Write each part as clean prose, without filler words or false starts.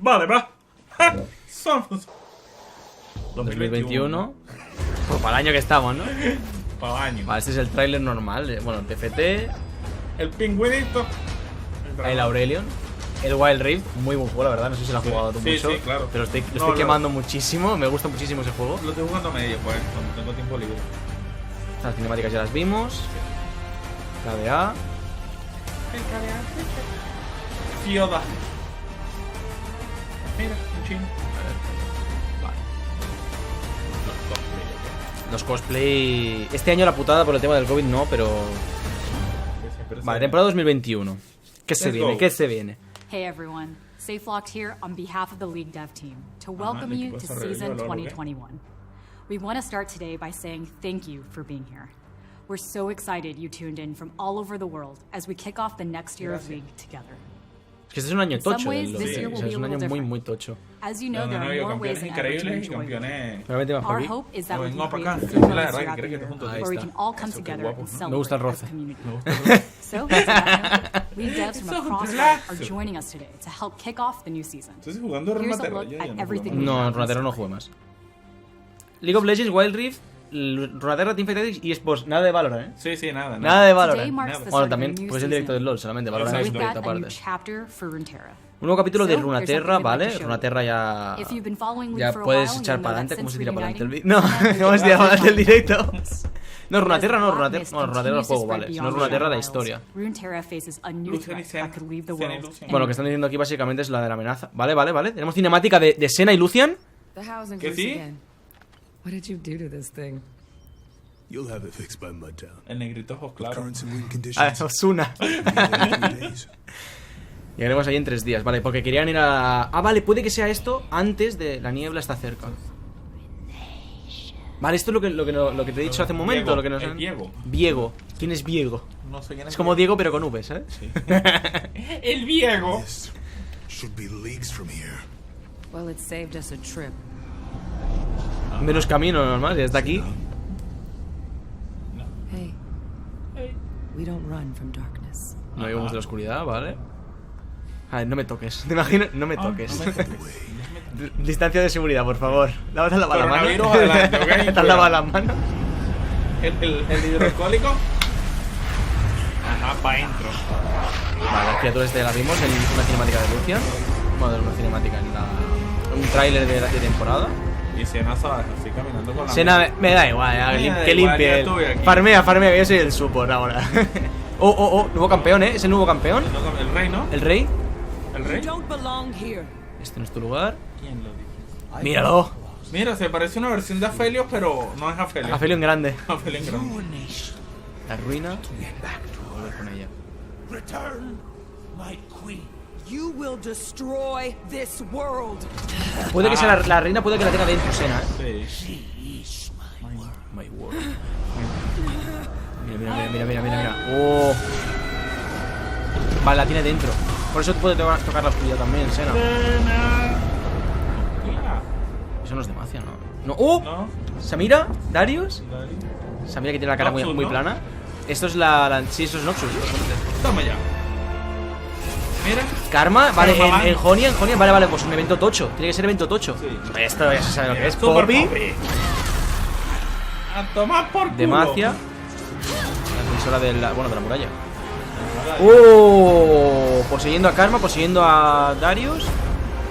Vale, va. Somos 2021. Pues para el año que estamos, ¿no? Para el año. Vale, este es el tráiler normal. Bueno, el TFT. El pingüinito. El Aurelion. El Wild Rift. Muy buen juego, la verdad. No sé si lo has jugado tú mucho. Sí, claro. Pero lo estoy quemando muchísimo. Me gusta muchísimo ese juego. Lo estoy jugando medio, pues, cuando tengo tiempo libre. Las cinemáticas ya las vimos. La de A. Yoda. Mira, un chino. Vale. Los cosplay. Este año la putada por el tema del COVID no, pero. Vale, temporada 2021. ¿Qué se viene? ¿Qué se viene? Hey everyone, SafeLocked here on behalf of the League Dev team to welcome you to season 2021. We want to start today by saying thank you for being here. We're so excited you tuned in from all over the world as we kick off the next year of League together. Es que este es un año tocho. Es un año muy tocho. As you know, there are more ways than ever to enjoy it. Our hope is that we can create food moments throughout the year where we can all come together and celebrate as a community. So, League devs from across the world are joining us today to help kick off the new season. Here's a look at everything. No, en Runeterra no juego más. League of Legends, Wild Rift, Runeterra, Teamfight y eSports. Nada de Valorant, Sí, nada. Nada de Valorant. Bueno, también pues el directo del LoL, solamente Valorant es un We've proyecto got a new aparte. chapter for Runeterra. Un nuevo capítulo de So, there's Runeterra, something we'd like ¿vale? to show Runeterra ya. If you've been following League Ya for a puedes while, echar you'll para know adelante. that ¿Cómo se since tira para adelante el reuniting, vídeo? No, ¿cómo se tira para adelante el directo? No, Runeterra no, Runeterra Runeterra. No, Runeterra el juego, vale. Si no, Runeterra la historia. Runeterra faces a new threat that could leave the world. Bueno, lo que están diciendo aquí básicamente es la de la amenaza. Vale. Tenemos cinemática de Senna y Lucian. ¿Que sí? What did you do to this thing? You'll have it fixed by Mudtown. El negrito ojos claros. Currents and wind Ah, conditions. Osuna. Llegaremos ahí en 3 días, vale, porque querían ir a... Ah, vale, puede que sea esto antes de la niebla está cerca. Vale, esto es lo que te he dicho hace un momento. Viego, lo que nos el Viego. Viego. ¿Quién es Viego? No sé quién Es como Diego pero con V, ¿sabes? Sí. El Viego. This should be leagues from here. Well, it saved us a trip. Menos camino normal, ya está aquí. Hey. We don't run from darkness. No vivimos de la oscuridad, vale. A ver, no me toques. ¿Te imaginas? No me toques. Distancia de seguridad, por favor. ¿Te has lavado la mano? Coronavirus adelante, ¿ok? ¿Te has lavado las manos? El hidroalcohólico. Ajá, pa' dentro. Vale, las criaturas ya las vimos en una cinemática de Lucian. Bueno, una cinemática en un tráiler de temporada. Y Senna, ¿sabes? Así caminando con la... Senna, me da igual, ya, que limpie. Farmea, que yo soy el support ahora. Nuevo campeón, ¿eh? Es el nuevo campeón. El rey, ¿no? El rey. El rey. Este no es tu lugar. ¿Quién lo dice? Míralo. Mira, se parece una versión de Aphelios, pero no es Aphelios. Aphelion grande. Aphelion grande. La ruina. Voy a volver con ella. Return, my queen. You will destroy this world. Puede que sea la reina, puede que la tenga dentro Senna, ¿eh? Sí. My word. Mira. Oh. Vale, la tiene dentro. Por eso puede tocar la oscuridad también, Senna. Eso no es demasiado, ¿no? ¡Oh! ¿No? ¿Samira? ¿Darius? Samira que tiene la cara Noxus, muy ¿no? plana. Esto es la... Sí, eso es Noxus. Toma ya. Mira. Karma, vale, Karma, en Jonia, vale, pues un evento tocho. Tiene que ser evento tocho. Sí. Esto ya se sabe lo que es. Super Poppy. A tomar por culo. Demacia. La defensora de la muralla. Poseyendo a Karma, poseyendo a Darius.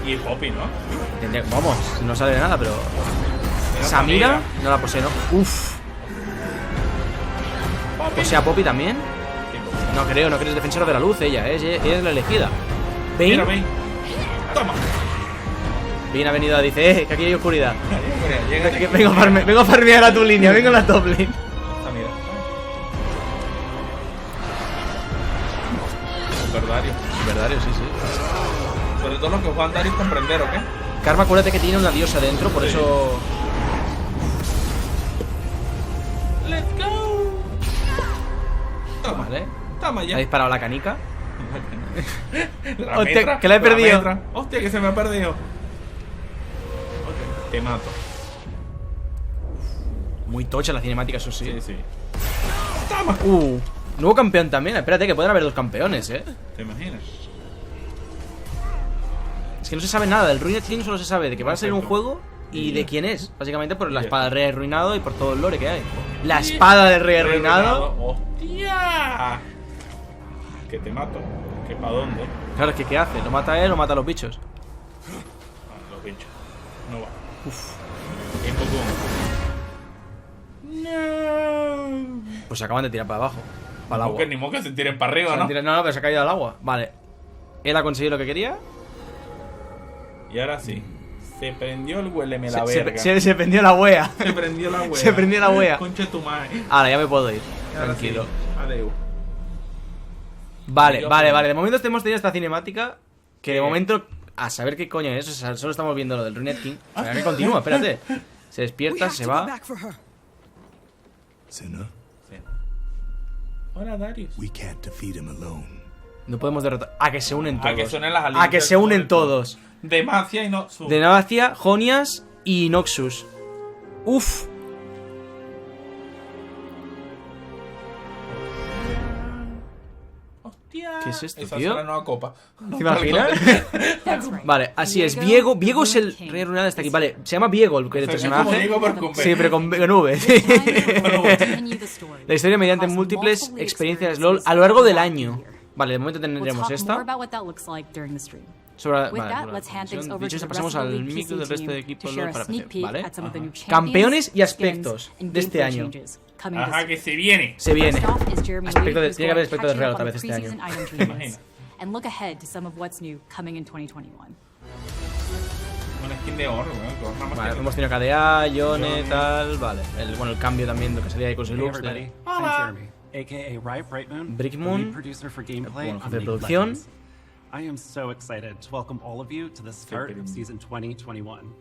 Y Poppy, ¿no? Vamos, no sale de nada, pero... Samira, no la posee, ¿no? Uf. Posee a Poppy también. No creo, es defensora de la luz ella es la elegida. Bane. Mira, Bane. Toma. Bane ha venido, dice, que aquí hay oscuridad. Llega aquí. Vengo a farmear a tu línea, vengo a la top lane. Mira. Verdarios, sí. Sobre todo los que juegan Darius comprender, ¿o qué? Karma, acuérdate que tiene una diosa dentro, por eso... Let's go. Toma. Vale. Toma ya. Ha disparado la canica. La Hostia, metra, que la he perdido. metra. Hostia, que se me ha perdido. Ok, te mato. Muy tocha la cinemática, eso sí. Sí. Toma. Nuevo campeón también. Espérate, que pueden haber 2 campeones, ¿eh? ¿Te imaginas? Es que no se sabe nada. Del Ruined King solo se sabe de que va a ser un juego y de quién es. Básicamente por la espada del rey arruinado y por todo el lore que hay. La espada del rey arruinado. ¡Hostia! Que te mato. ¿Que para dónde? Claro, es que ¿qué hace? ¿Lo mata a él o mata a los bichos? Los bichos. No va. Uf. Es poco. No. Pues se acaban de tirar para abajo. Para el agua. Ni modo que se tiren para arriba, ¿no? No, pero se ha caído al agua. Vale. Él ha conseguido lo que quería. Y ahora sí. Se prendió el huéleme la verga. Se prendió la wea. Se prendió la wea. Se prendió la wea. Concha tu madre. Ahora ya me puedo ir. Ahora Tranquilo. Sí. Adeu. Vale. De momento hemos tenido esta cinemática. Que de momento, a saber qué coño es. O sea, solo estamos viendo lo del Ruined King. Espera, que continúa, espérate. Se despierta, se va. Senna, Hola, Darius. we can't defeat him alone. No podemos derrotar. A que se unen todos. A que suenen las alianzas. A que se unen todos. Demacia y Noxus. Demacia, Jonias y Noxus. Uf. Hostia. ¿Qué es esto, Esa tío? es la nueva copa. ¿Te imaginas? Vale, así es. Viego es el rey arruinado. Está aquí. Vale, se llama Viego el personaje. Diego, pero con B. Sí, pero con V. La historia mediante múltiples experiencias LOL a lo largo del año. Vale, de momento tendremos esta. Dicho esto, pasamos al micro del resto de equipos LOL para PC. Vale. Campeones y aspectos de este año. Ajá, que se viene. Se viene. Tiene que haber aspecto de real otra vez este año. And look ahead to some of what's new coming in 2021. Una skin de oro, ¿no? Vale, hemos tenido KDA, Yone, tal. Vale. El cambio también, lo que salía ahí con su looks. Brickmoon, bueno, jefe de producción. I am so excited to welcome all of you to the start of season 2021.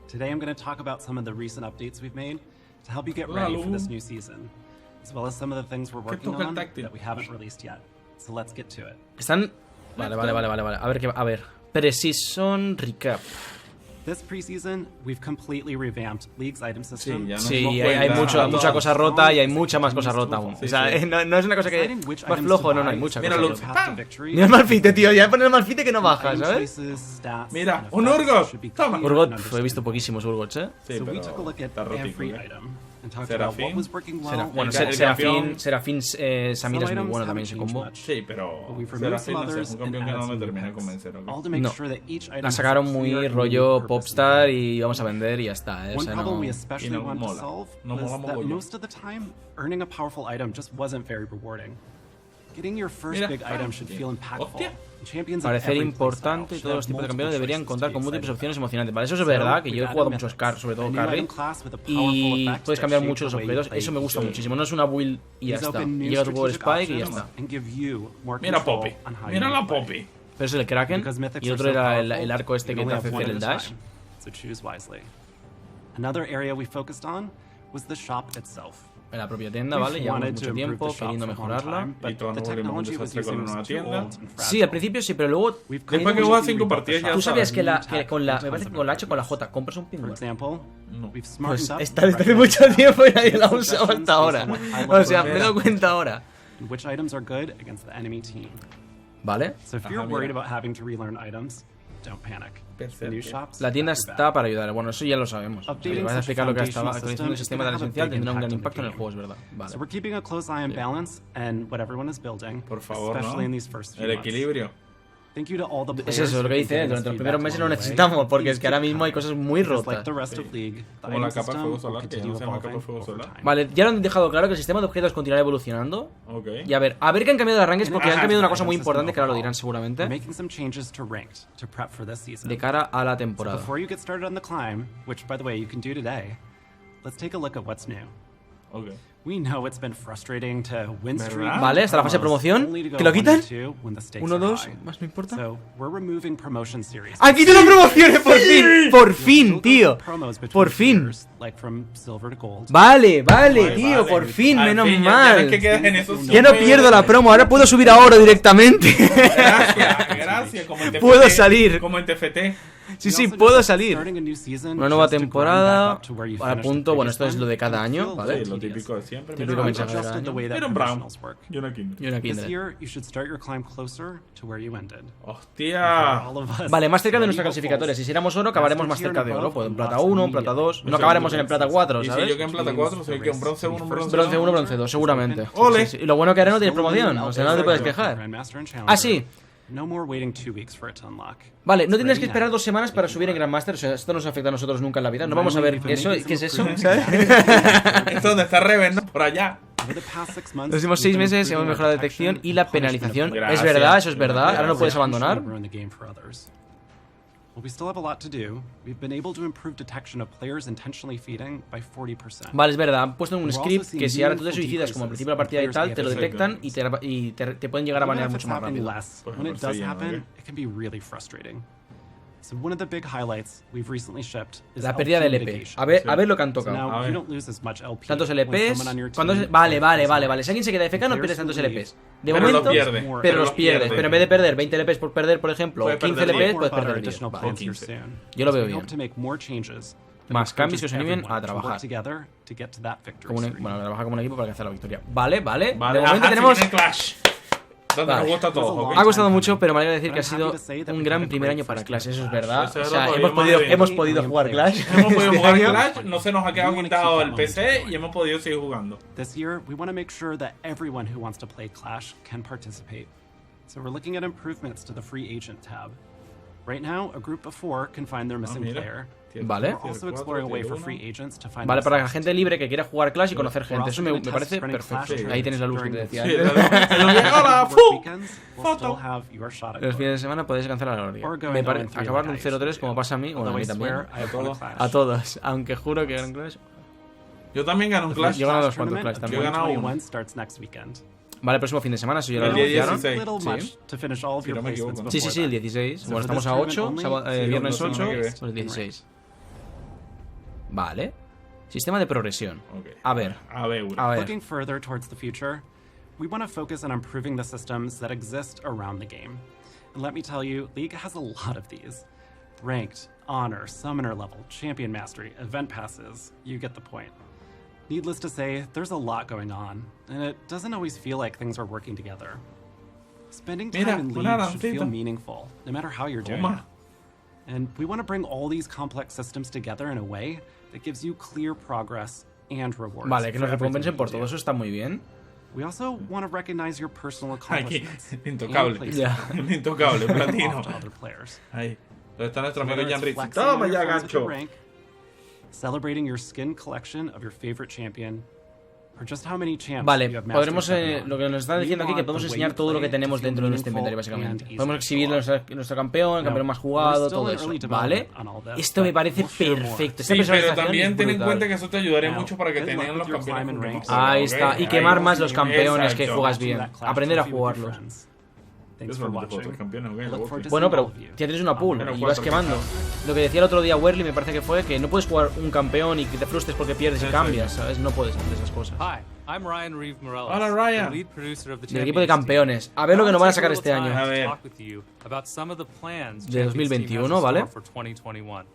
Today I'm going to talk about some of the recent updates we've made to help you get ready for this new season, as well as some of the things we're working on that we haven't released yet. So let's get to it. Están... Vale. A ver. Pre-season recap. This preseason, we've completely revamped League's item system. Sí, hay mucha cosa rota y hay mucha más cosa rota aún. O sea, no es una cosa que más flojo, no hay mucha cosa rota. Mira el Malfite, tío, ya pones el Malfite que no baja, ¿sabes? Mira, un Urgot. Toma. Urgot, he visto poquísimos Urgots, ¿eh? Sí, pero está rotico, Serafín. Serafín, Samira es muy bueno también ese combo. Sí, pero Serafín no sé, es un campeón que no me termina de convencer. No, la sacaron muy rollo Popstar y vamos a vender y ya está, ¿eh? O sea, no... Y no mola. No mola mogollón. Parecer importante y todos los tipos de campeones deberían contar con múltiples opciones emocionantes. Vale, eso es verdad, que yo he jugado muchos sobre todo carry, y puedes cambiar mucho los objetos. Eso me gusta muchísimo, no es una build y ya está. Llega tu World Spike y ya está. Mira Poppy, mira la Poppy. Pero es el Kraken y otro era el arco este que te hace hacer el dash. En la propia tienda, ¿vale? Llevamos mucho tiempo queriendo mejorarla. Y todo no volvemos a desastre con una nueva tienda. Sí, al principio sí, pero luego... Después que juegas 5 partidas ya. ¿Tú sabías que con la... Me parece que con la H o con la J compras un pingüino? No. Pues está desde hace mucho tiempo y nadie la ha usado hasta ahora. O sea, me he dado cuenta ahora. ¿Vale? La tienda está para ayudar. Bueno, eso ya lo sabemos. Si le vas a explicar lo que estaba. La actualización del sistema tan esencial tendrá un gran impacto en el juego, es verdad. Vale. Por favor, ¿no? El equilibrio. Es eso lo que dice, durante los primeros meses lo necesitamos, porque es que ahora mismo hay cosas muy rotas. Sí. Como la capa de fuego solar, que ya no se llama capa de fuego solar. Vale, ya lo han dejado claro que el sistema de objetos continuará evolucionando. Ok. Y a ver que han cambiado de arranques, porque han cambiado una cosa muy importante, que ahora lo dirán seguramente. De cara a la temporada. Ok. ¿Verdad? Vale, hasta la fase de promoción. ¿Que lo quitan? 1, 2, más no importa. ¡Han quitado las promociones por fin! ¡Por fin, tío! ¡Por fin! Vale, tío, por fin, menos mal. Ya no pierdo la promo, ahora puedo subir a oro directamente. Gracias. Puedo salir. Como en TFT. Sí, puedo salir. Una nueva temporada. A punto, bueno, esto es lo de cada año, ¿vale? Sí, lo típico, sí. siempre. Típico mensaje del adjusted the año. way that Mira un Brown. professionals work. Y una Kindred. Y una This Kindred. year, you should start your climb closer to where you ended. ¡Hostia! All of us Vale, más cerca de nuestra ready clasificatoria. hopefuls. Si hiciéramos oro, acabaremos más cerca de oro. Pues en plata 1, en plata 2. No acabaremos en plata 4, Y si ¿sabes? yo quedo en plata 4, soy que un bronce 1, un bronce Bronce 1, 2. bronce 2, seguramente. ¡Ole! Sí, sí. Y lo bueno que ahora no tiene promoción. O sea, no te puedes quejar. Grandmaster and Ah, Challenger. sí. No more waiting 2 weeks for it to unlock. Vale, no It's tendrías que ready esperar now. 2 semanas para subir en Grandmaster. O sea, esto no nos afecta a nosotros nunca en la vida. No vamos a ver eso. ¿Qué es eso? ¿Sabes? Es donde está Reven, ¿no? Por allá. Over the past 6 months, Los últimos we've 6 been meses improving hemos mejorado la our detección y detection la and punishment penalización. of the Gracias. Es verdad, eso es verdad. Ahora no puedes Intentionally abandonar. ruin the game for others. While we still have a lot to do, we've been able to improve detection of players intentionally feeding by 40%. Vale, es verdad. Han puesto un script que si ahora tú te suicidas como al principio de la partida y tal, te lo detectan y te pueden llegar a Even banear if mucho it's más happening rápido. less, Por when it ejemplo, does sí, ¿no? happen, it can be really frustrating. So one of the big highlights we've recently shipped is La pérdida del LP EP. mitigation. A ver lo que han So tocado. now A you ver. don't lose as much LP. Tantos when LPs. someone on your Cuando team vale. is Si alguien se queda FK no pierdes tantos LPs. De Pero momento, los pierde. pero los pierdes. Pero en vez de perder 20 LPs por perder, por ejemplo, o Puedes 15 perder LPs, 10. puedes More about our perder 10. additional Vale. plans here 15. soon. Yo lo veo We bien. hope to make more changes that Más cambios que os encourages animen a everyone to work trabajar. together to get to that victory Como streak. bueno, trabaja como un equipo para alcanzar la victoria. Vale. Vale, De momento ajá, tenemos. sí, viene Clash. Donde Vale. nos gusta a todos, ¿ok? Ha costado mucho, pero me alegra decir que ha sido un gran primer año para Clash, eso es verdad. Eso O es sea, verdad, hemos podido jugar Clash. Hemos podido este jugar año. Clash, no se nos ha quedado quitado el PC y hemos podido seguir jugando. This year, we want to make sure that everyone who wants to play Clash can participate. So we're looking at improvements to the free agent tab. Right now, a group of 4 can find their missing mira. player. Vale. We're also exploring a way for free agents to find Vale, para la themselves. gente libre que quiera jugar Clash y conocer We're gente. also Eso me gonna test parece running perfecto. Clash Ahí tienes la luz que te during decía. Sí, antes. ¡Hola! Work ¡Fu! weekends, we'll still have your shot at Los growth. fines de semana podéis cancelar la gloria. Or going 0-3 Acabar con like I used 0-3 to como do. pasa a mí, bueno, a Although mí I también. swear I won a Clash. A todos, aunque juro que ganan Clash. Yo también gano un Clash. Yo he ganado Clash dos cuantos tournament Clash of también. Yo he ganado 2021 starts next weekend. Vale, el próximo fin de semana, si yo lo El día anunciaron. 16. Little Sí. much to finish all of Si your no me placements equivoco. Sí, before sí, el that. 16. So Bueno, for estamos this a 8, tournament only, viernes no sé 8, qué ver. pues 16. Vale. Sistema de progresión. Ok. A ver. A ver. Looking further towards the future, we want to focus on improving the systems that exist around the game. And let me tell you, League has a lot of these. Ranked, Honor, Summoner level, Champion Mastery, Event Passes, you get the point. Needless to say, there's a lot going on, and it doesn't always feel like things are working together. Spending time Mira, in una League should feel arancita. meaningful, no matter how you're doing Toma. it. And we want to bring all these complex systems together in a way that gives you clear progress and rewards. Vale, que nos for everything recompensen you por do. todo eso está muy bien. We also want to recognize your personal Aquí, accomplishments and intocable. place Ya. them Intocable, off platino. to other players. Ahí. ¿Dónde está nuestro amigo Whether Jan it's Ritz? flexing Toma your ya, friends with your gancho. rank, celebrating your skin collection of your favorite champion, or just how many champs Vale, you have mastered podremos, seven on. lo que nos están diciendo aquí, que podemos enseñar todo lo que tenemos dentro de nuestro inventario, básicamente. Podemos exhibir nuestro campeón, el campeón más jugado, todo eso, ¿vale? Esto me parece perfecto. Esta Sí, pero personalización también es ten en brutal. cuenta que eso te ayudaría Now, mucho para que good tengan luck los with your campeones. climb and porque ranks. no sé, Ahí ¿ok? está, y quemar Ahí. más los campeones que Exacto. juegas bien. That clash Aprender a trophy with your jugarlos. friends. Yo Thanks for solamente juego watching. tres campeones, ¿ok? I look forward to Bueno, seeing pero all of you. ya tienes una pool Bueno, y vas cuatro, quemando. Lo que decía el otro día Werly, me parece que fue que no puedes jugar un campeón y que te frustres porque pierdes y Eso cambias, es. ¿sabes? No puedes hacer esas cosas. Hi, I'm Ryan Reeve Morales, Hola, Ryan. the lead producer of the Del equipo de Champions team. campeones. A ver lo que nos van a sacar este año. A ver. Talk with you about some of the plans De Champions team 2021, has in ¿vale? store for 2021.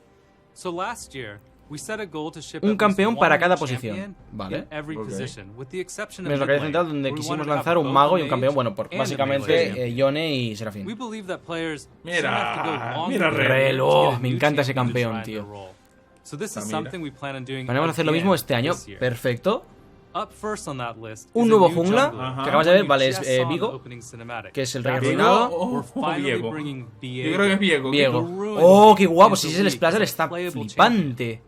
So last year, we set a goal to ship Un at least campeón one para new cada champion posición, ¿vale? in every Ok. position, with the exception of Menos la mid calle lane, central donde where we quisimos wanted to lanzar have un both mago y a un campeón, mage bueno, por and a básicamente melee. Yone y Serafín. We believe that players Mira, shouldn't have to go longer mira, to get reloj, a me new encanta ese champion to campeón, try tío. their role. So this is Mira. something we plan on doing Planeamos hacer lo mismo again este año. this year. Perfecto. Up first on that list Un is a nuevo new jungla, jungler, Ajá. que acabas de ver, one vale, you es just saw in the Vigo, opening cinematic. que es el rey That Vigo arruinado. o we're finally Viego. bringing Yo creo que es Viego. Viego. The ruin Oh, qué guapo, si into es el League Splash as a está playable flipante.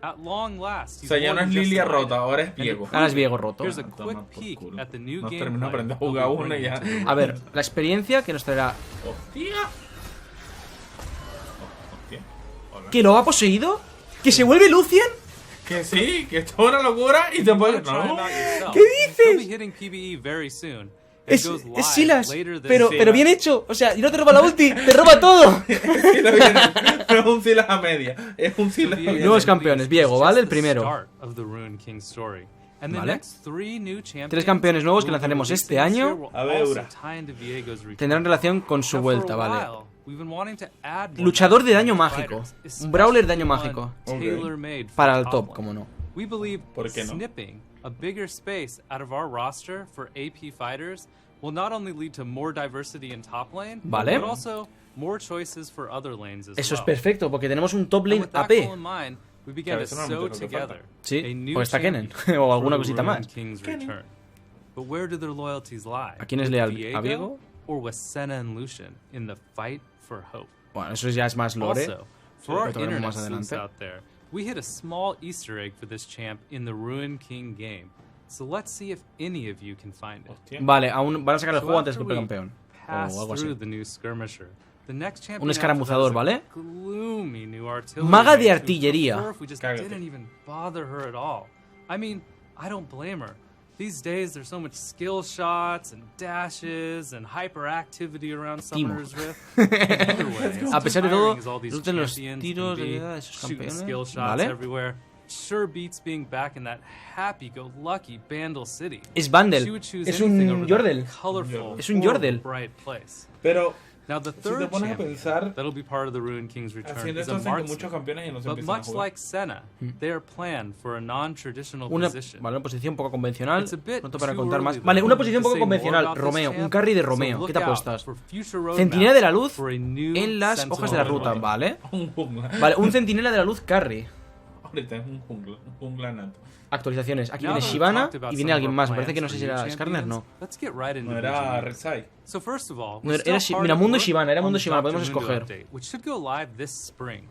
At long last, O he's sea, ya no more es than just Lilia a knight. rota, ahora es Viego. Ahora es Viego roto. Here's a Toma quick por peek culo. at the new Nos gameplay terminó de aprender a we'll be jugar una y bringing ya. to the A ver, la experiencia que nos traerá. ¡Hostia! Hostia. Hola. ¿Que lo ha poseído? ¿Que se vuelve Lucian? Que sí, que esto es una locura y te puedes. Try it No. out yourself. ¿Qué dices? He'll be hitting PvE very soon. It Es goes live Silas, later this pero year. bien hecho. O sea, y no te roba la ulti, te roba todo. Sí, lo viene. No es un Silas a media. Es un Silas a media. Nuevos campeones, Viego, ¿vale? El primero. Start of the Ruined King story. And the Vale. next three new champions 3 campeones nuevos que we'll be lanzaremos releasing este this año. year will A ver, also Ura. tie into Viego's return. Tendrán relación con su Now, for a vuelta, vale. while, we've been wanting to add more Luchador de daño fighters, mágico. especially Un brawler de daño one mágico. tailor-made for Para el top top, lane. como no. We believe ¿Por qué no? snipping a bigger space out of our roster for AP fighters will not only lead to more diversity in top lane, Vale. but also more choices for other lanes as Eso es well. perfecto, porque tenemos un top And lane with that AP. goal in mind, we began to sew together Sí, a new porque está Kennen, champion o alguna for the cosita Ruined más. King's return. But where do their loyalties lie? ¿A quién es With leal? Viego ¿A Viego? or with Senna and Lucian in the fight for hope? Bueno, eso ya es más lore. Also, for our lo tocaremos internet más sleuths adelante. out there, we hit a small Easter egg for this champ in the Ruined King game. So let's see if any of you can find it. Vale, aún van a sacar el juego antes que el after we campeón. pass O algo así. through the new skirmisher, the next champion Un escaramuzador, after that is ¿vale? a gloomy new artillery Maga de mage who'd artillería. prefer if we just didn't even bother her at all. I mean, I don't blame her. These days, there's so much skill shots and dashes and hyperactivity around Summoner's Rift. Either way, A pesar de todo, tiring as all these disfruten los champions tiros can be, de esos shooting campeones. skill shots Vale. everywhere. Sure beats being back in that happy-go-lucky Bandle City. Es Vandal. She would choose Es anything un over that Yordle. colorful, Es un Yordle. bright place. Pero Now the si te third pones a champion pensar, that'll be part of the Ruined King's return haciendo is esto a hacen que muchos marksman. campeones y no se But empiezan a much jugar. like Senna, they are planned for a non-traditional Una, position. vale, una posición poco convencional. It's a bit Pronto para too contar más. early, Vale, una though, posición to poco say more convencional. about this Romeo, champ, un carry de so Romeo. look ¿Qué te out apuestas? for future roadmaps Centinela de la luz for a new en las Sentinel hojas de la ruta, lane. ¿vale? Un jungla. Vale, un centinela de la luz carry. Ahorita es un jungla nato. Actualizaciones. Aquí Now viene that we've Shyvana talked about y some viene of alguien our más. Me parece plans que no for sé si new era Skarner, champions, no. let's get right into No the era Ruined King. Rek'Sai. So first of all, No, we era still hard mira, at Mundo work Shyvana, era on Mundo the Shyvana, podemos Dr. Mundo escoger. update, which should go live this spring.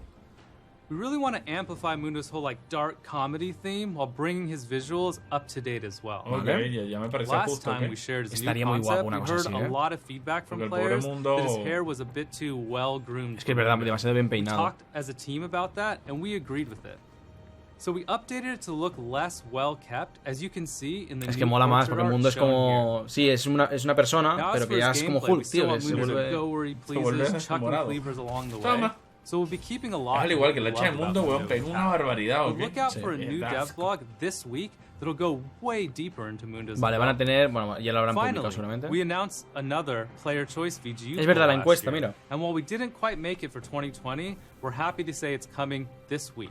We really want to amplify Mundo's whole like dark comedy theme while bringing his visuals up to date as well. Ok, ya me parecía Last justo. time ¿ok? we shared his Estaría new muy guapo concept, una we cosa heard así, a lot of feedback from Porque el pobre players Mundo- that his hair was a bit too well groomed. Es que es verdad, demasiado bien We peinado. talked as a team about that, and we agreed with it. So we updated it to look less well kept, as you can see in the Es new que mola más, portrait porque el art mundo es shown como... Sí, es una persona, here. Now, as pero for que ya his es como gameplay, we Hulk, still tío. Que want se Mundo to vuelve... go where he vuelve pleases, chucking morado. cleavers along the way. Toma. So we'll be keeping a lot. Es al igual que la hacha del mundo, weón, pegó una barbaridad, But ¿ok? look out Sí. for a new dev blog this week that'll go way deeper into Mundo's. Vale, van a tener... Bueno, ya lo habrán publicado Finally, seguramente. we announced another player choice VGU. Es verdad, la last encuesta, year. mira. And while we didn't quite make it for 2020, we're happy to say it's coming this week.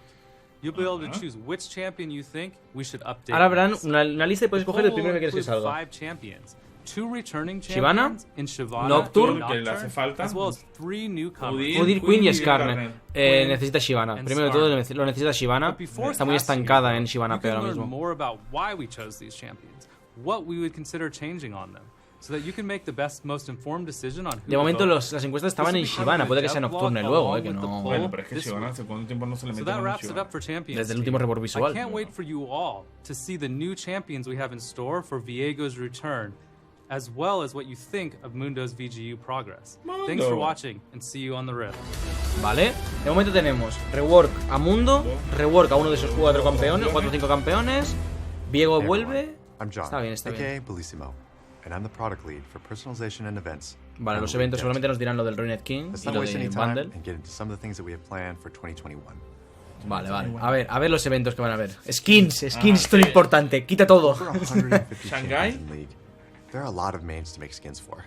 You'll be able to choose which champion you think we should update. Ahora habrán next. una lista y puedes The escoger el poll primero que quieres que will include salga. 5 champions. 2 returning Shyvana, champions in Shyvana Nocturne, and que le hace falta. as well as 3 newcomers. Udyr, Udyr, Queen y y Skarner. Skarner. Necesita Shyvana. and Primero de todo Skarner. lo necesita Shyvana. But before Está muy that's estancada here, en Shyvana you P ahora can learn mismo. more about why we chose these champions, what we would consider changing on them, so that you can make the best, most informed decision on who De momento to vote. las encuestas estaban en Shyvana. Puede que sea Nocturne luego, que no... Bueno, pero es que Shyvana hace cuánto tiempo no se le So mete that con wraps it Shyvana. up for champions. Desde el team. último report visual. I can't wait for you all to see the new champions we have in store for Viego's return, as well as what you think of Mundo's VGU progress. Thanks for watching, and see you on the Rift. Vale, de momento tenemos rework a Mundo, rework a uno de esos 4 campeones, 4 o 5 campeones. Viego vuelve. I'm John, Está bien, está bien. aka Bellissimo, and I'm the product lead for personalization and events. Vale, los eventos seguramente nos dirán lo del Ruined King Let's y not lo waste any de time Bundle. and get into some of the things that we have planned for 2021. Vale, vale. A ver los eventos que van a haber. Skins, esto es lo importante. Quita todo. Over 150 Shanghai? champions in League. There are a lot of mains to make skins for.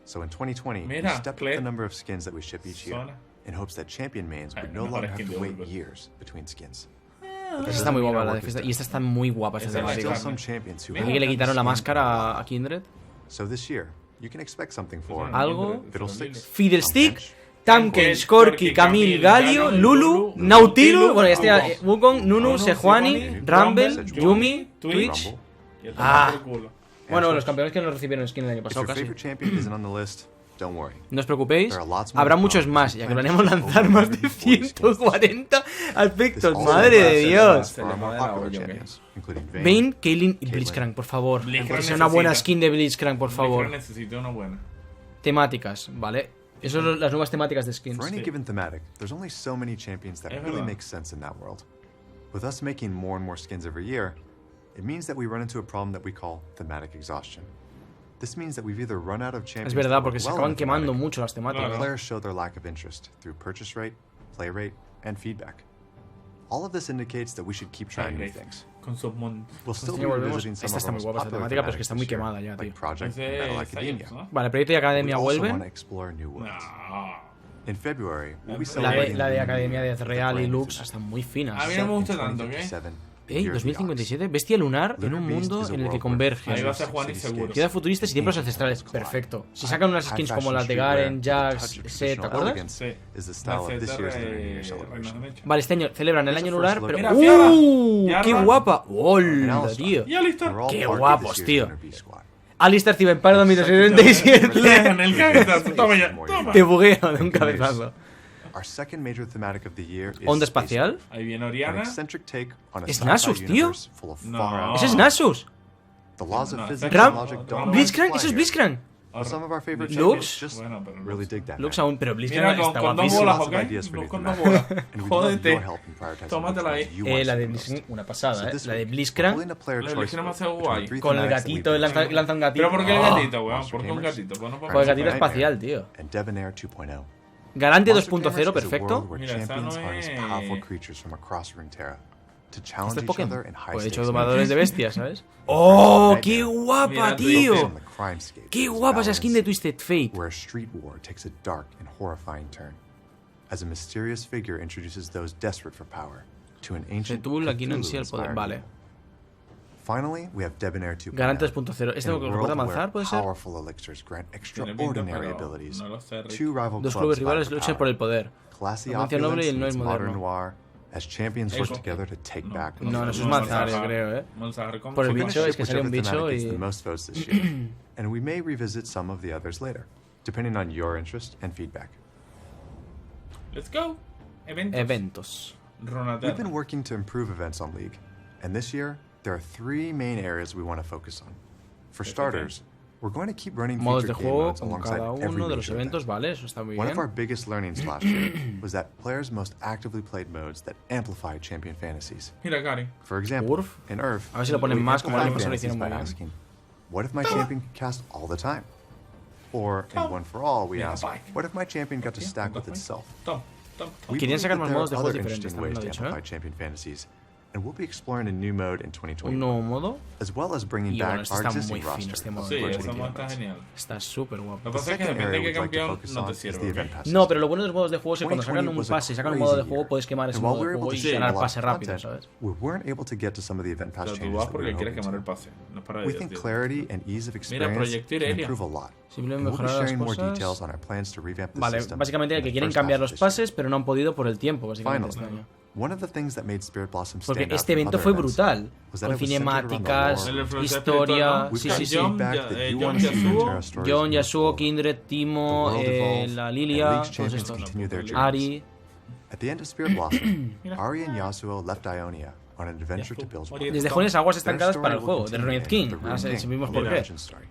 So in 2020, we Mira, stepped up Claire. the number of skins that we ship each year, Zona. in hopes that champion mains would no mejor longer have skin to de wait Wolves. years between skins. Esta está muy guapa la de fiesta. Y esta está muy guapa esta Esa es la There are temática. still some champions who Aquí que le quitaron la máscara a Kindred. So this year, you can expect something for Algo. Fiddlesticks, Fiddlestick, Taunkench, Tamken, Skorky, Camille, Galio, Lulu, Nautilus, bueno, este ya, Wukong, Nunu, Sejuani, Rumble, Yumi, Twitch. Rumble. Y el Ah. por culo. Bueno, los campeones que no recibieron skin el año If pasado your casi. favorite champion isn't on the list, don't worry. No os preocupéis, There are lots more habrá to muchos come. más, ya que Plan planeamos to ship lanzar over más de 140 140 This aspectos. also Madre de applies to Dios. some of our more popular champions, including Vayne, Kaylin y Caitlyn. Blitzcrank, por favor. Blitzcrank Que sea una buena necesita. skin de Blitzcrank, por favor. Mejor necesito una buena. Temáticas, ¿vale? Esas son las nuevas temáticas de skins. For any given thematic, there's only so many champions that Es really verdad. make sense in that world. With us making more and more skins every year, it means that we run into a problem that we call thematic exhaustion. This means that we've either run out of champions Es verdad, that porque work se well acaban in a quemando thematic, mucho las or temáticas. players show their lack of interest through purchase rate, play rate, and feedback. All of this indicates that we should keep trying new Great. things. Con submon. We'll still Sí, be volvemos. revisiting some Esta of está our muy most guapa esta popular temática, pero es que thematics está muy this year, quemada ya, like tío. Project Ese and Battle es Academia. Science, ¿no? Vale, Proyecto de We Academia also want to vuelven. explore new worlds. No. In February, we'll be La celebrating de the Academia de new Real y Brand Lux Season. están muy finas. A mí no me In gusta tanto, ¿ok? 2057, 2057, bestia lunar en un mundo en el que convergen. Ahí va a ser Juan y seguro. Ciudades futuristas y templos ancestrales. Perfecto. Si sacan unas skins como las de Garen, Jax, Set, ¿te acuerdas? Sí. Vale, este año celebran el año lunar, pero... Mira, Fiara. ¡Qué guapa! ¡Hola, tío! Y Alistar. ¡Qué guapos, tío! Alistar Steven para 2077. En el cabezazo. Toma ya. Toma. Te bugueo de un cabezazo. ¿Onda espacial? Ahí viene Oriana. Es Nasus, tío. No. Ese es Nasus. Blitzcrank, eso es Blitzcrank. Lux. Bueno, pero Lux aún, pero Blitzcrank mira, está con 2 guapísimo. bolas, ¿ok? Con 2 bolas. Jódete. Tómatela ahí. La de Blitzcrank, una pasada, La de Blitzcrank. La de Blitzcrank me hace guay. Con el gatito, él lanza un gatito. ¿Pero por qué el gatito, weón? ¿Por qué un gatito? Pues no con el gatito espacial, tío. Galante 2.0, perfecto. Mira, esa no es... Este es Pokémon. Pues he hecho domadores de bestias, ¿sabes? ¡Oh, qué guapa, tío! ¡Qué guapa esa skin de Twisted Fate! Tool aquí no en sí el poder, vale. Garante 2.0. ¿Este lo que recuerda avanzar, puede ser? Dos clubes rivales luchan por el poder. La mención noble y el no es moderno. No, no, eso es Manzar, yo creo, Por el bicho, es que sale un bicho y... Let's go. Eventos. We've been working to improve events on League, and this year there are 3 main areas we want to focus on. For starters, we're going to keep running modos de featured game juego modes con alongside cada every uno de los major eventos, event. vale, eso está muy One of our bien. biggest learnings last year was that players most actively played modes that amplify champion fantasies. Mira, Gary. For example, Urf. in Earth, A ver si lo ponen we más, como el año amplify pasado lo hicieron fantasies muy by bien. asking, what if my champion could cast all the time? Or in One for All, we Mira, ask, bike. what if my champion got to stack with itself? Tom, Tom, Tom. We Querían believe sacar that más there modos de are juegos other diferentes, interesting también ways lo to he dicho, amplify champion fantasies, and we'll be exploring a new mode in 2021. Un nuevo modo. As well as bringing Y bueno, back este our está existing muy fino, roster. este modo Sí, de juego. esa moda está genial. Está súper guapo. Lo que pasa es que Second depende area de qué we'd like to campeón focus no on te is sirve. the ¿ok? event passes. No, pero lo bueno de los modos de juego es que cuando sacan 2020 un was a pase y sacan un crazy modo de year. juego, puedes quemar ese And while modo we de were able juego to y share ganar a lot pase of rápido, content, ¿sabes? we weren't able to get to some of the event pass Pero tú changes vas that we porque were quieres hoping quemar el to. pase. No es para We think divertirte. clarity and ease of Mira, experience Projectil can Elia. improve a lot. Simplemente And we'll be mejorar sharing more las details cosas. on our plans to revamp the Vale, system básicamente in que the quieren first cambiar half of los this year. pases, pero no han podido por el tiempo, básicamente, este Finally, año. one of the things that made Spirit Blossom Porque stand out este from evento other fue events brutal. was that Con it was centered around the cinemáticas, lore. El historia. We've Sí, got sí, sí. John, feedback that you John want to see Yasuo, Terra stories John, move Yasuo, forward. Kindred, Timo, The world evolved, la and Lilia, League's todos champions estos. continue their journeys. Ari. At the end of Spirit Blossom, Ari and Yasuo left Ionia on an adventure to build Oriente. Les dejó en esas aguas Their estancadas story para el will juego, de continue Ruined in King. the Ahora Ruined King, sabemos the por qué. origin story.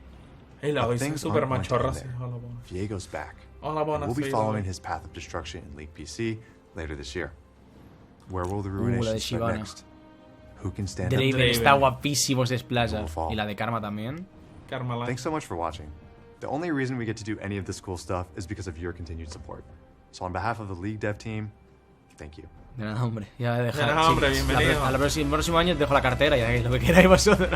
Ey, la But veis things súper aren't going to machorra. end Sí, there. hola, bona. Viego's back. Hola, bona. We'll be sí, following hola. his path of destruction in League PC later this year. Where will the la de ruinations spread Shyvana. next? Who can stand up? Draven está guapísimo ese Splash. Fall. Y la de Karma también. Carmela. Thanks so much for watching. The only reason we get to do any of this cool stuff is because of your continued support. So on behalf of the League dev team, thank you. De nada, hombre. Ya deja. De nada, hombre, bienvenido. Al próximo año dejo la cartera y hagáis lo que queráis vosotros.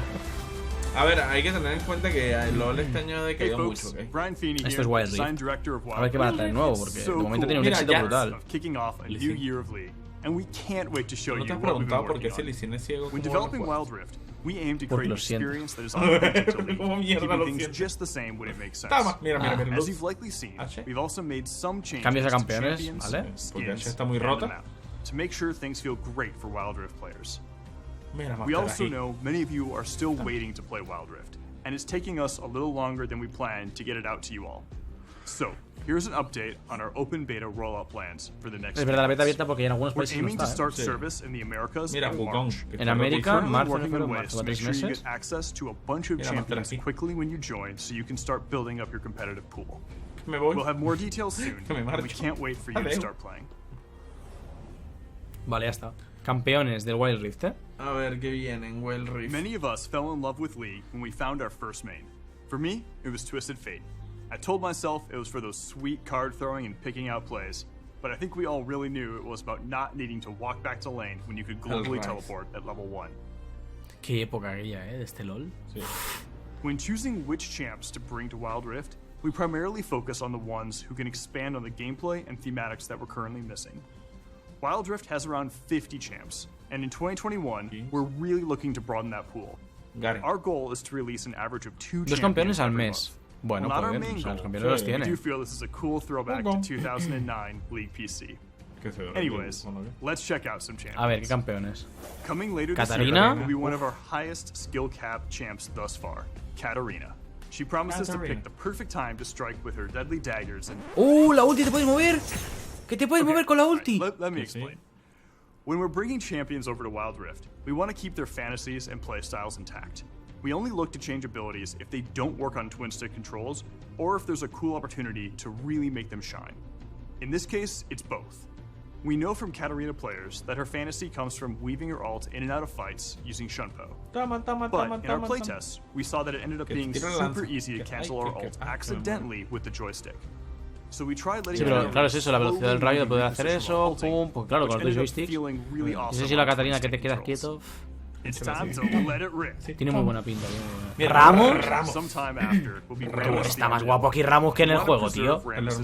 A ver, hay que tener en cuenta que el LoL este año ha decaído mucho, ¿ok? Brian Feeney Esto es Wild Rift. A ver qué van a traer nuevo, porque de momento tiene un Mira, éxito ya. brutal. Kicking off a new year of League, and we can't wait to show ¿No you te has what we've been preguntado por qué working si on. Lee Sin es ciego? When cómo developing lo juegas? Wild Rift, we aim to Porque create lo an siento. experience that is authentic to League, Como mierda keeping lo things siento. just the same when it makes sense. Toma, mira, mira, mira. As Luz. you've likely seen, H. we've also made some changes Cambios de to campeones, champions, ¿vale? Porque H skins, está muy and rota. the map, to make sure things feel great for Wild Rift players. Mira, We Master also Aji. know many of you are still waiting to play Wild Rift, and it's taking us a little longer than we planned to get it out to you all. So, here's an update on our open beta rollout plans for the next Es verdad, la beta few abierta porque en algunos We're países no aiming to está. start Sí. service in the Americas Mira, in Wukong. March. que En está América, Currently marzo, working febrero, on marzo, ways to make 3 sure you meses. get access to a bunch of Mira, champions Master Aji. quickly when you join, so you can start building up your competitive pool. Me voy. We'll have more details soon, Que me and we marcho. can't wait for you to Adeu. start playing. Vale, ya está. Campeones del Wild Rift, ¿eh? A ver qué viene en Wild Rift. Many of us fell in love with League when we found our first main. For me, it was Twisted Fate. I told myself it was for those sweet card throwing and picking out plays, but I think we all really knew it was about not needing to walk back to lane when you could globally Rise. teleport at level 1. Qué época aquella, ¿eh? De este LoL. Sí. When choosing which champs to bring to Wild Rift, we primarily focus on the ones who can expand on the gameplay and thematics that we're currently missing. Wild Rift has around 50 champs, And in 2021, we're really looking to broaden that pool. Our goal is to release an average of 2 Dos campeones al mes. Bueno, not pues our bien, main o sea, los goal, campeones los we tiene. do feel this is a cool throwback to 2009 League PC. Anyways, let's check out some champions. A ver, ¿qué campeones? Coming later Katarina this year will be one of our highest skill cap champs thus far, Katarina. She promises to pick the perfect time to strike with her deadly daggers and... La ulti te puedes mover. Que te puedes mover con la ulti. Let me explain. When we're bringing champions over to Wild Rift, we want to keep their fantasies and playstyles intact. We only look to change abilities if they don't work on twin stick controls, or if there's a cool opportunity to really make them shine. In this case, it's both. We know from Katarina players that her fantasy comes from weaving her ult in and out of fights using Shunpo. But in our playtests, we saw that it ended up being super easy to cancel our ult accidentally with the joystick. So we tried letting claro, es eso, la velocidad del rayo de poder hacer eso, pum, pues claro, con los joysticks. No sé si la Katarina que te quedas quieto. Tiene muy buena pinta. ¿Ramos? Está más guapo aquí Ramos que en el juego, tío. Es